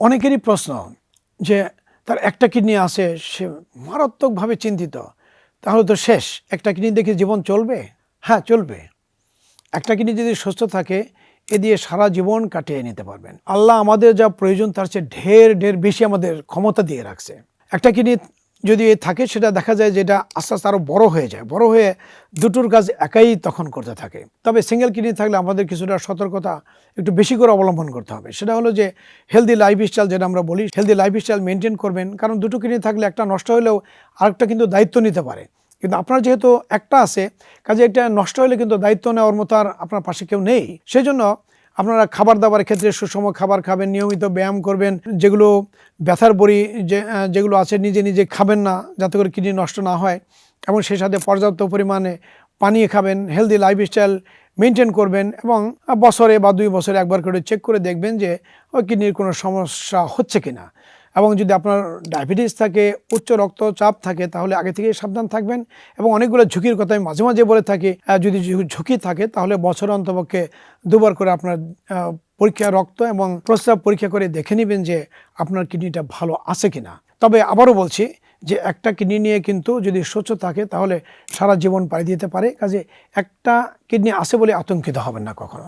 অনেকেরই প্রশ্ন যে তার একটা কিডনি আছে, সে মারাত্মকভাবে চিন্তিত, তাহলে তো শেষ, একটা কিডনি দেখে জীবন চলবে? হ্যাঁ, চলবে। একটা কিডনি যদি সুস্থ থাকে, এ দিয়ে সারা জীবন কাটিয়ে নিতে পারবেন। আল্লাহ আমাদের যা প্রয়োজন তার চেয়ে ঢের ঢের বেশি আমাদের ক্ষমতা দিয়ে রাখছে। একটা কিডনি যদি থাকে, সেটা দেখা যায় যে এটা আস্তে আস্তে আরও বড় হয়ে যায়, বড় হয়ে দুটোর কাজ একাই তখন করতে থাকে। তবে সিঙ্গেল কিডনি থাকলে আমাদের কিছুটা সতর্কতা একটু বেশি করে অবলম্বন করতে হবে। সেটা হলো যে হেলদি লাইফস্টাইল, যেটা আমরা বলি, হেলদি লাইফস্টাইল মেনটেন করবেন। কারণ দুটো কিডনি থাকলে একটা নষ্ট হলেও আরেকটা কিন্তু দায়িত্ব নিতে পারে। কিন্তু আপনার যেহেতু একটা আছে, কাজে এটা নষ্ট হলে কিন্তু দায়িত্ব নেওয়ার মতো আর আপনার পাশে কেউ নেই। সেই জন্য আপনারা খাবার দাবারের ক্ষেত্রে সুষম খাবার খাবেন, নিয়মিত ব্যায়াম করবেন, যেগুলো ব্যথার বড়ি যেগুলো আছে নিজে নিজে খাবেন না, যাতে করে কিডনি নষ্ট না হয়, এবং সেই সাথে পর্যাপ্ত পরিমাণে পানি খাবেন, হেলদি লাইফস্টাইল মেনটেন করবেন, এবং বছরে বা 2 বছরে একবার করে চেক করে দেখবেন যে ওই কিডনির কোনো সমস্যা হচ্ছে কিনা। এবং যদি আপনার ডায়াবেটিস থাকে, উচ্চ রক্তচাপ থাকে, তাহলে আগে থেকেই সাবধান থাকবেন। এবং অনেকগুলো ঝুঁকির কথা আমি মাঝে মাঝে বলে থাকি। যদি ঝুঁকি থাকে তাহলে বছরে অন্তপক্ষে 2 বার করে আপনার পরীক্ষা, রক্ত এবং প্রস্রাব পরীক্ষা করে দেখে নেবেন যে আপনার কিডনিটা ভালো আছে কিনা। তবে আবারও বলছি যে একটা কিডনি নিয়ে কিন্তু যদি সুস্থ থাকে তাহলে সারা জীবন পাড়ি দিতে পারে। কাজে একটা কিডনি আছে বলে আতঙ্কিত হবেন না কখনো।